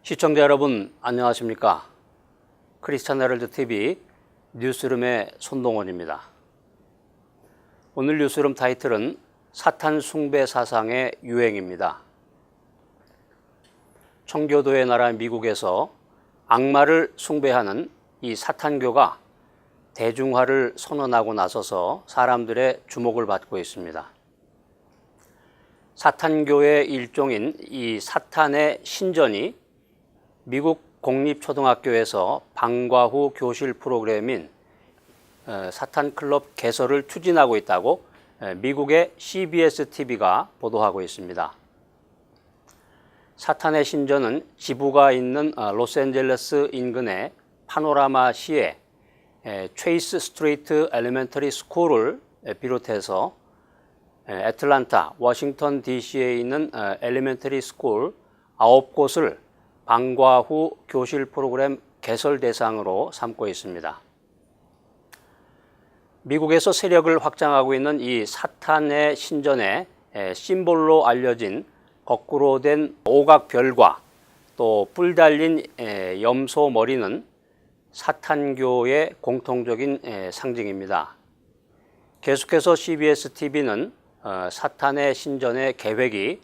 시청자 여러분 안녕하십니까? 크리스찬 헤럴드 TV 뉴스룸의 손동원입니다. 오늘 뉴스룸 타이틀은 사탄 숭배 사상의 유행입니다. 청교도의 나라 미국에서 악마를 숭배하는 이 사탄교가 대중화를 선언하고 나서서 사람들의 주목을 받고 있습니다. 사탄교의 일종인 이 사탄의 신전이 미국 공립초등학교에서 방과 후 교실 프로그램인 사탄클럽 개설을 추진하고 있다고 미국의 CBS TV가 보도하고 있습니다. 사탄의 신전은 지부가 있는 로스앤젤레스 인근의 파노라마 시의 체이스 스트리트 엘리멘터리 스쿨을 비롯해서 애틀란타, 워싱턴 DC에 있는 엘리멘터리 스쿨 9곳을 방과 후 교실 프로그램 개설 대상으로 삼고 있습니다. 미국에서 세력을 확장하고 있는 이 사탄의 신전의 심볼로 알려진 거꾸로 된 오각별과 또 뿔 달린 염소 머리는 사탄교의 공통적인 상징입니다. 계속해서 CBS TV는 사탄의 신전의 계획이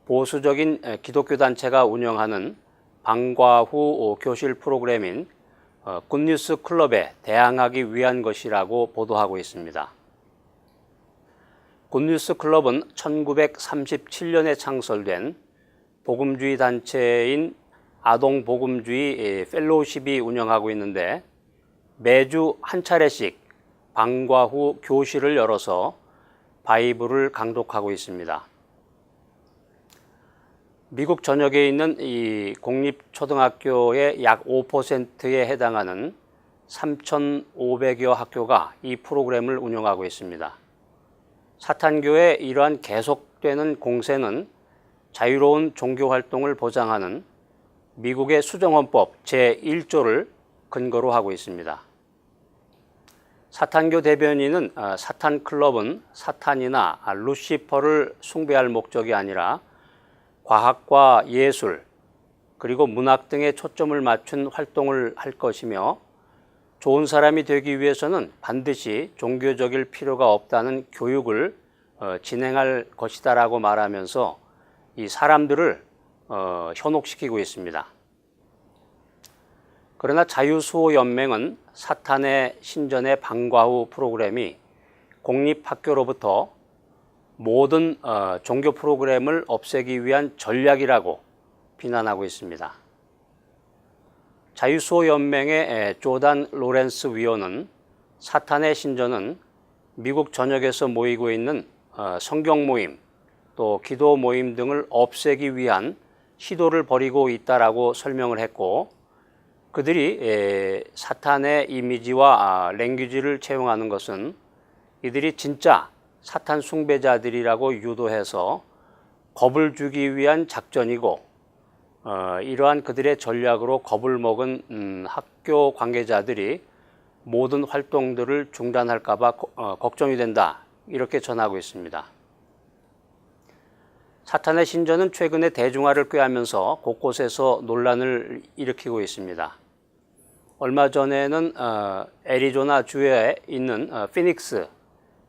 보수적인 기독교 단체가 운영하는 방과 후 교실 프로그램인 굿뉴스 클럽에 대항하기 위한 것이라고 보도하고 있습니다. 굿뉴스 클럽은 1937년에 창설된 복음주의 단체인 아동복음주의 펠로우십이 운영하고 있는데 매주 한 차례씩 방과 후 교실을 열어서 바이블을 강독하고 있습니다. 미국 전역에 있는 이 공립초등학교의 약 5%에 해당하는 3,500여 학교가 이 프로그램을 운영하고 있습니다. 사탄교의 이러한 계속되는 공세는 자유로운 종교활동을 보장하는 미국의 수정헌법 제1조를 근거로 하고 있습니다. 사탄교 대변인은 사탄클럽은 사탄이나 루시퍼를 숭배할 목적이 아니라 과학과 예술 그리고 문학 등에 초점을 맞춘 활동을 할 것이며 좋은 사람이 되기 위해서는 반드시 종교적일 필요가 없다는 교육을 진행할 것이다라고 말하면서 이 사람들을 현혹시키고 있습니다. 그러나 자유수호연맹은 사탄의 신전의 방과 후 프로그램이 공립학교로부터 모든 종교 프로그램을 없애기 위한 전략이라고 비난하고 있습니다. 자유수호연맹의 조단 로렌스 위원은 사탄의 신전은 미국 전역에서 모이고 있는 성경 모임 또 기도 모임 등을 없애기 위한 시도를 벌이고 있다라고 설명을 했고 그들이 사탄의 이미지와 랭귀지를 채용하는 것은 이들이 진짜 사탄 숭배자들이라고 유도해서 겁을 주기 위한 작전이고 이러한 그들의 전략으로 겁을 먹은 학교 관계자들이 모든 활동들을 중단할까 봐 걱정이 된다 이렇게 전하고 있습니다. 사탄의 신전은 최근에 대중화를 꾀하면서 곳곳에서 논란을 일으키고 있습니다. 얼마 전에는 애리조나 주에 있는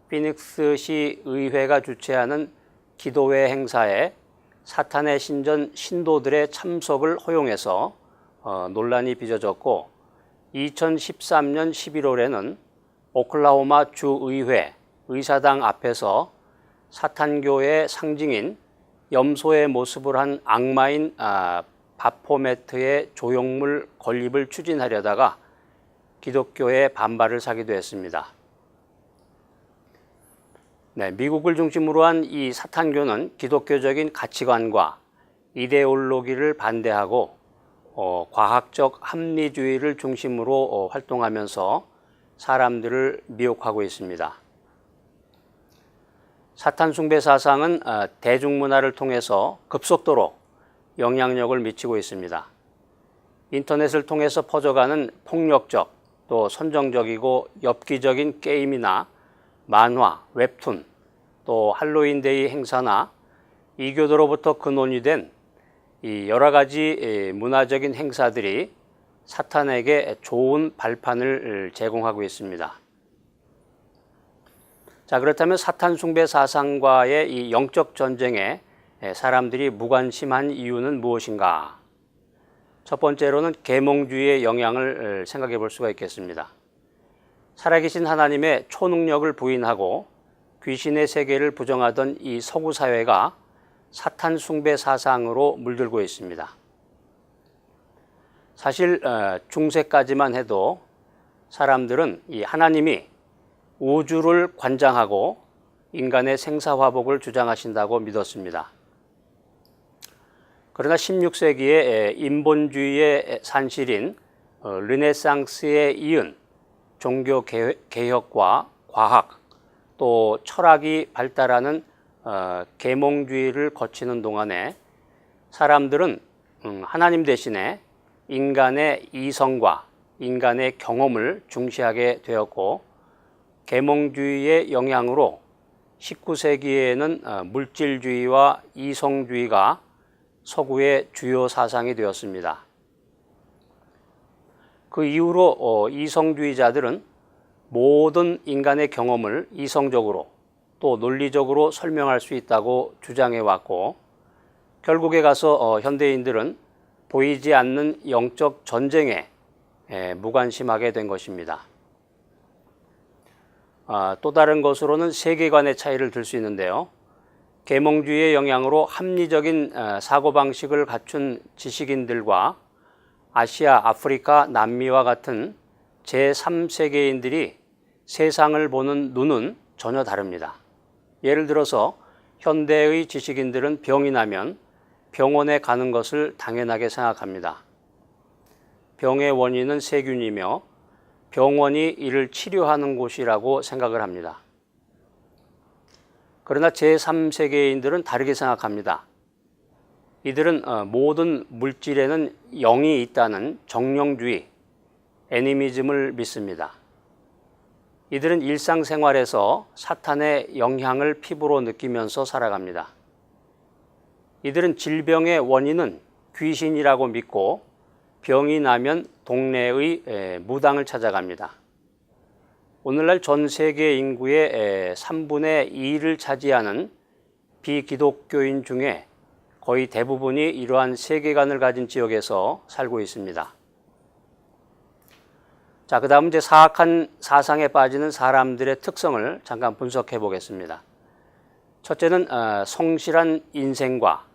피닉스시 의회가 주최하는 기도회 행사에 사탄의 신전 신도들의 참석을 허용해서 논란이 빚어졌고 2013년 11월에는 오클라호마 주의회 의사당 앞에서 사탄교의 상징인 염소의 모습을 한 악마인 바포메트의 조형물 건립을 추진하려다가 기독교의 반발을 사기도 했습니다. 미국을 중심으로 한 이 사탄교는 기독교적인 가치관과 이데올로기를 반대하고 과학적 합리주의를 중심으로 활동하면서 사람들을 미혹하고 있습니다. 사탄 숭배 사상은 대중문화를 통해서 급속도로 영향력을 미치고 있습니다. 인터넷을 통해서 퍼져가는 폭력적 또 선정적이고 엽기적인 게임이나 만화, 웹툰, 또 할로윈데이 행사나 이교도로부터 근원이 된 이 여러 가지 문화적인 행사들이 사탄에게 좋은 발판을 제공하고 있습니다. 자, 그렇다면 사탄 숭배 사상과의 이 영적 전쟁에 사람들이 무관심한 이유는 무엇인가? 첫 번째로는 계몽주의의 영향을 생각해 볼 수가 있겠습니다. 살아계신 하나님의 초능력을 부인하고 귀신의 세계를 부정하던 이 서구 사회가 사탄 숭배 사상으로 물들고 있습니다. 사실 중세까지만 해도 사람들은 이 하나님이 우주를 관장하고 인간의 생사화복을 주장하신다고 믿었습니다. 그러나 16세기에 인본주의의 산실인 르네상스에 이은 종교 개혁과 과학 또 철학이 발달하는 계몽주의를 거치는 동안에 사람들은 하나님 대신에 인간의 이성과 인간의 경험을 중시하게 되었고, 계몽주의의 영향으로 19세기에는 물질주의와 이성주의가 서구의 주요 사상이 되었습니다. 그 이후로 이성주의자들은 모든 인간의 경험을 이성적으로 또 논리적으로 설명할 수 있다고 주장해 왔고, 결국에 가서 현대인들은 보이지 않는 영적 전쟁에 무관심하게 된 것입니다. 또 다른 것으로는 세계관의 차이를 들 수 있는데요. 계몽주의의 영향으로 합리적인 사고방식을 갖춘 지식인들과 아시아, 아프리카, 남미와 같은 제3세계인들이 세상을 보는 눈은 전혀 다릅니다. 예를 들어서 현대의 지식인들은 병이 나면 병원에 가는 것을 당연하게 생각합니다. 병의 원인은 세균이며 병원이 이를 치료하는 곳이라고 생각을 합니다. 그러나 제3세계인들은 다르게 생각합니다. 이들은 모든 물질에는 영이 있다는 정령주의, 애니미즘을 믿습니다. 이들은 일상생활에서 사탄의 영향을 피부로 느끼면서 살아갑니다. 이들은 질병의 원인은 귀신이라고 믿고 병이 나면 동네의 무당을 찾아갑니다. 오늘날 전 세계 인구의 3분의 2를 차지하는 비기독교인 중에 거의 대부분이 이러한 세계관을 가진 지역에서 살고 있습니다. 자, 그 다음 이제 사악한 사상에 빠지는 사람들의 특성을 잠깐 분석해 보겠습니다. 첫째는 성실한 인생과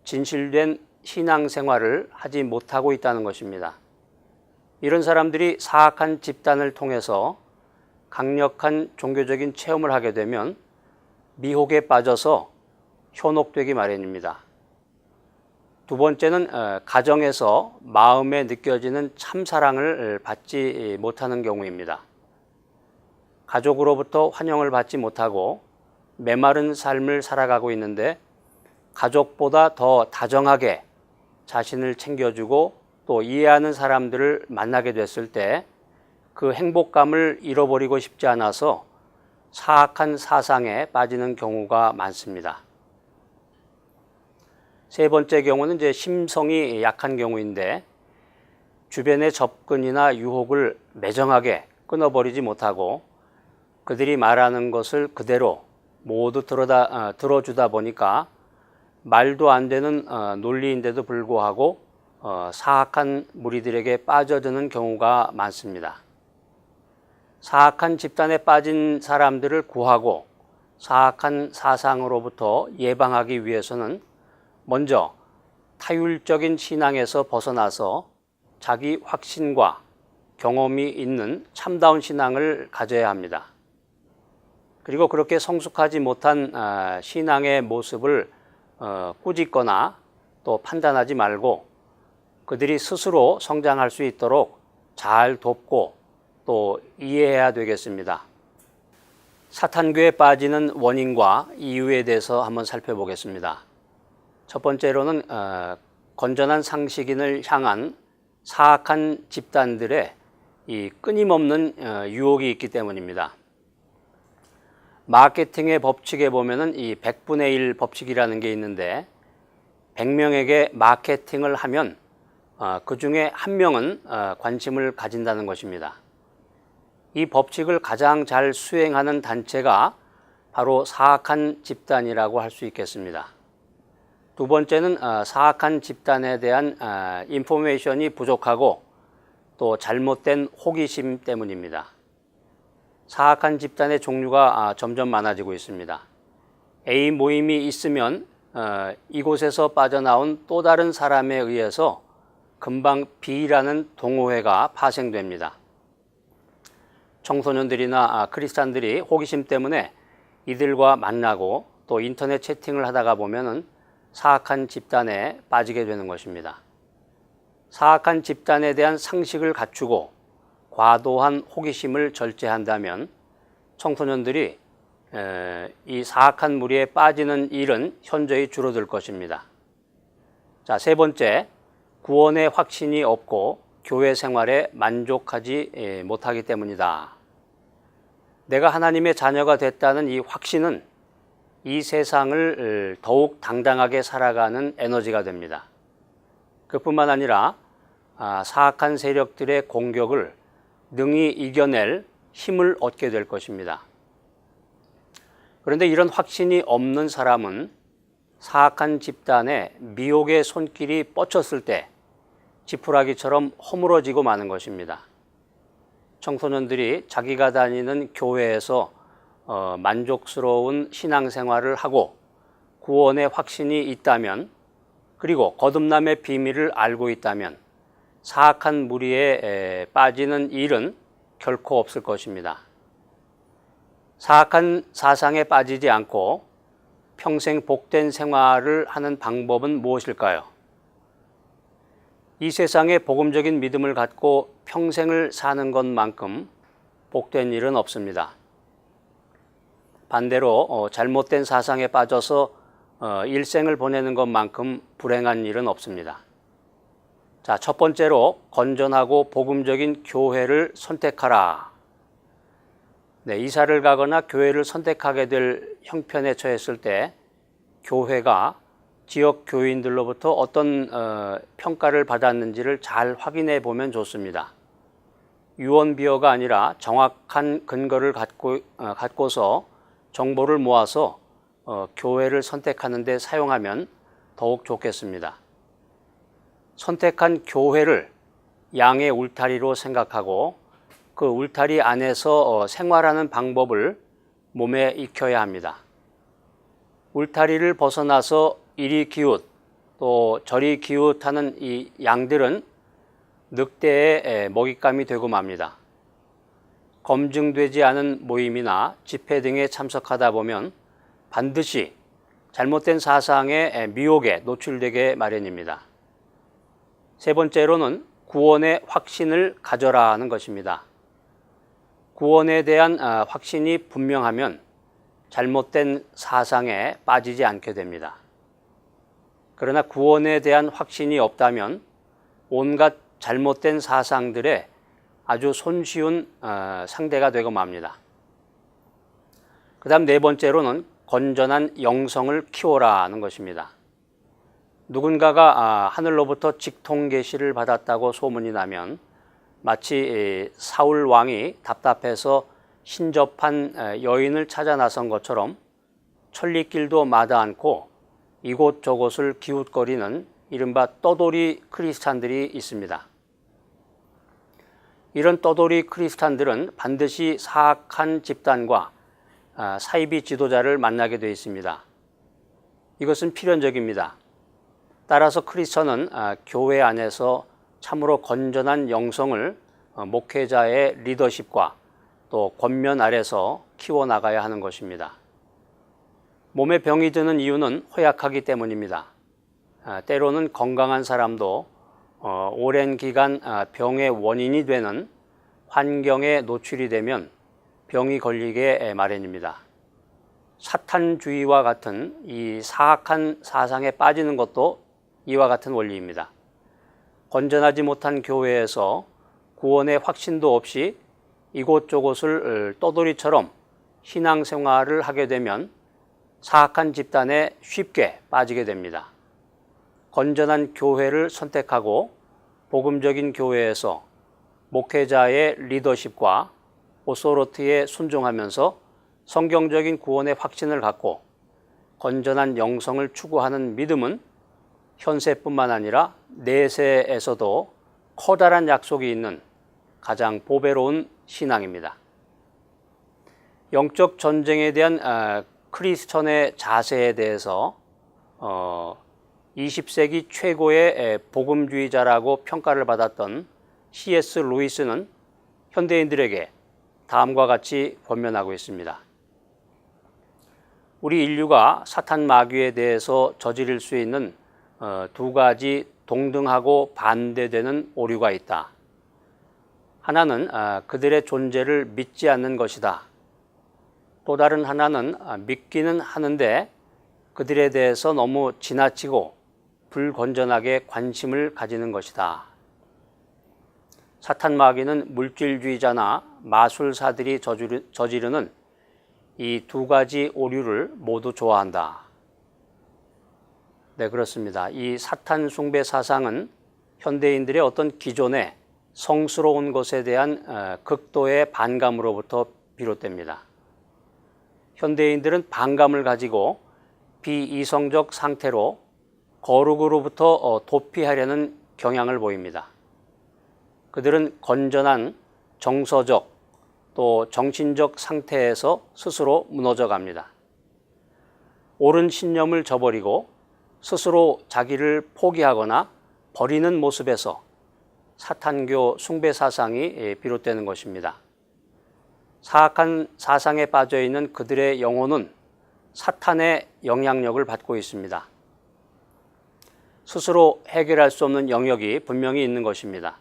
진실된 신앙생활을 하지 못하고 있다는 것입니다. 이런 사람들이 사악한 집단을 통해서 강력한 종교적인 체험을 하게 되면 미혹에 빠져서 현혹되기 마련입니다. 두 번째는 가정에서 마음에 느껴지는 참사랑을 받지 못하는 경우입니다. 가족으로부터 환영을 받지 못하고 메마른 삶을 살아가고 있는데 가족보다 더 다정하게 자신을 챙겨주고 또 이해하는 사람들을 만나게 됐을 때 그 행복감을 잃어버리고 싶지 않아서 사악한 사상에 빠지는 경우가 많습니다. 세 번째 경우는 이제 심성이 약한 경우인데 주변의 접근이나 유혹을 매정하게 끊어버리지 못하고 그들이 말하는 것을 그대로 모두 들어주다 보니까 말도 안 되는 논리인데도 불구하고 사악한 무리들에게 빠져드는 경우가 많습니다. 사악한 집단에 빠진 사람들을 구하고 사악한 사상으로부터 예방하기 위해서는 먼저 타율적인 신앙에서 벗어나서 자기 확신과 경험이 있는 참다운 신앙을 가져야 합니다. 그리고 그렇게 성숙하지 못한 신앙의 모습을 꾸짖거나 또 판단하지 말고 그들이 스스로 성장할 수 있도록 잘 돕고 또 이해해야 되겠습니다. 사탄교에 빠지는 원인과 이유에 대해서 한번 살펴보겠습니다. 첫 번째로는 건전한 상식인을 향한 사악한 집단들의 이 끊임없는 유혹이 있기 때문입니다. 마케팅의 법칙에 보면은 이 100분의 1 법칙이라는 게 있는데 100명에게 마케팅을 하면 그 중에 1명은 관심을 가진다는 것입니다. 이 법칙을 가장 잘 수행하는 단체가 바로 사악한 집단이라고 할 수 있겠습니다. 두 번째는 사악한 집단에 대한 인포메이션이 부족하고 또 잘못된 호기심 때문입니다. 사악한 집단의 종류가 점점 많아지고 있습니다. A 모임이 있으면 이곳에서 빠져나온 또 다른 사람에 의해서 금방 B라는 동호회가 파생됩니다. 청소년들이나 크리스찬들이 호기심 때문에 이들과 만나고 또 인터넷 채팅을 하다가 보면은 사악한 집단에 빠지게 되는 것입니다. 사악한 집단에 대한 상식을 갖추고 과도한 호기심을 절제한다면 청소년들이 이 사악한 무리에 빠지는 일은 현저히 줄어들 것입니다. 자, 세 번째, 구원의 확신이 없고 교회 생활에 만족하지 못하기 때문이다. 내가 하나님의 자녀가 됐다는 이 확신은 이 세상을 더욱 당당하게 살아가는 에너지가 됩니다. 그뿐만 아니라 사악한 세력들의 공격을 능히 이겨낼 힘을 얻게 될 것입니다. 그런데 이런 확신이 없는 사람은 사악한 집단의 미혹의 손길이 뻗쳤을 때 지푸라기처럼 허물어지고 마는 것입니다. 청소년들이 자기가 다니는 교회에서 만족스러운 신앙생활을 하고 구원의 확신이 있다면, 그리고 거듭남의 비밀을 알고 있다면 사악한 무리에 빠지는 일은 결코 없을 것입니다. 사악한 사상에 빠지지 않고 평생 복된 생활을 하는 방법은 무엇일까요? 이 세상에 복음적인 믿음을 갖고 평생을 사는 것만큼 복된 일은 없습니다. 반대로 잘못된 사상에 빠져서 일생을 보내는 것만큼 불행한 일은 없습니다. 자, 첫 번째로 건전하고 복음적인 교회를 선택하라. 네, 이사를 가거나 교회를 선택하게 될 형편에 처했을 때 교회가 지역 교인들로부터 어떤 평가를 받았는지를 잘 확인해 보면 좋습니다. 유언비어가 아니라 정확한 근거를 갖고서 정보를 모아서 교회를 선택하는 데 사용하면 더욱 좋겠습니다. 선택한 교회를 양의 울타리로 생각하고 그 울타리 안에서 생활하는 방법을 몸에 익혀야 합니다. 울타리를 벗어나서 이리 기웃 또 저리 기웃하는 이 양들은 늑대의 먹잇감이 되고 맙니다. 검증되지 않은 모임이나 집회 등에 참석하다 보면 반드시 잘못된 사상의 미혹에 노출되게 마련입니다. 세 번째로는 구원의 확신을 가져라 하는 것입니다. 구원에 대한 확신이 분명하면 잘못된 사상에 빠지지 않게 됩니다. 그러나 구원에 대한 확신이 없다면 온갖 잘못된 사상들에 아주 손쉬운 상대가 되고 맙니다. 그 다음 네 번째로는 건전한 영성을 키워라 하는 것입니다. 누군가가 하늘로부터 직통 계시를 받았다고 소문이 나면 마치 사울 왕이 답답해서 신접한 여인을 찾아 나선 것처럼 천리길도 마다 않고 이곳저곳을 기웃거리는 이른바 떠돌이 크리스찬들이 있습니다. 이런 떠돌이 크리스찬들은 반드시 사악한 집단과 사이비 지도자를 만나게 되어 있습니다. 이것은 필연적입니다. 따라서 크리스천은 교회 안에서 참으로 건전한 영성을 목회자의 리더십과 또 권면 아래서 키워나가야 하는 것입니다. 몸에 병이 드는 이유는 허약하기 때문입니다. 때로는 건강한 사람도 오랜 기간 병의 원인이 되는 환경에 노출이 되면 병이 걸리게 마련입니다. 사탄주의와 같은 이 사악한 사상에 빠지는 것도 이와 같은 원리입니다. 건전하지 못한 교회에서 구원의 확신도 없이 이곳저곳을 떠돌이처럼 신앙생활을 하게 되면 사악한 집단에 쉽게 빠지게 됩니다. 건전한 교회를 선택하고 복음적인 교회에서 목회자의 리더십과 오소로티에 순종하면서 성경적인 구원의 확신을 갖고 건전한 영성을 추구하는 믿음은 현세뿐만 아니라 내세에서도 커다란 약속이 있는 가장 보배로운 신앙입니다. 영적 전쟁에 대한 크리스천의 자세에 대해서 20세기 최고의 복음주의자라고 평가를 받았던 C.S. 루이스는 현대인들에게 다음과 같이 권면하고 있습니다. 우리 인류가 사탄 마귀에 대해서 저지를 수 있는 두 가지 동등하고 반대되는 오류가 있다. 하나는 그들의 존재를 믿지 않는 것이다. 또 다른 하나는 믿기는 하는데 그들에 대해서 너무 지나치고 불건전하게 관심을 가지는 것이다. 사탄 마귀는 물질주의자나 마술사들이 저지르는 이 두 가지 오류를 모두 좋아한다. 네, 그렇습니다. 이 사탄 숭배 사상은 현대인들의 어떤 기존의 성스러운 것에 대한 극도의 반감으로부터 비롯됩니다. 현대인들은 반감을 가지고 비이성적 상태로 거룩으로부터 도피하려는 경향을 보입니다. 그들은 건전한 정서적 또 정신적 상태에서 스스로 무너져 갑니다. 옳은 신념을 저버리고 스스로 자기를 포기하거나 버리는 모습에서 사탄교 숭배 사상이 비롯되는 것입니다. 사악한 사상에 빠져 있는 그들의 영혼은 사탄의 영향력을 받고 있습니다. 스스로 해결할 수 없는 영역이 분명히 있는 것입니다.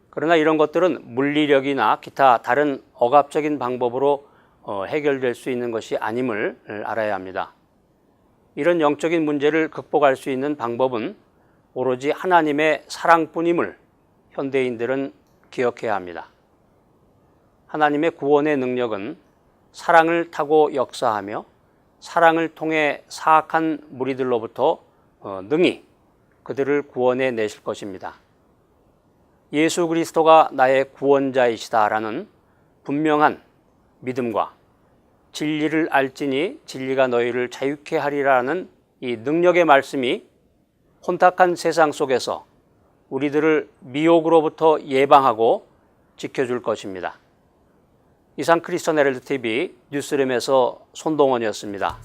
그러나 이런 것들은 물리력이나 기타 다른 억압적인 방법으로 해결될 수 있는 것이 아님을 알아야 합니다. 이런 영적인 문제를 극복할 수 있는 방법은 오로지 하나님의 사랑뿐임을 현대인들은 기억해야 합니다. 하나님의 구원의 능력은 사랑을 타고 역사하며 사랑을 통해 사악한 무리들로부터 능히 그들을 구원해 내실 것입니다. 예수 그리스도가 나의 구원자이시다라는 분명한 믿음과 진리를 알지니 진리가 너희를 자유케 하리라는 이 능력의 말씀이 혼탁한 세상 속에서 우리들을 미혹으로부터 예방하고 지켜줄 것입니다. 이상 크리스천 헤럴드 TV 뉴스룸에서 손동원이었습니다.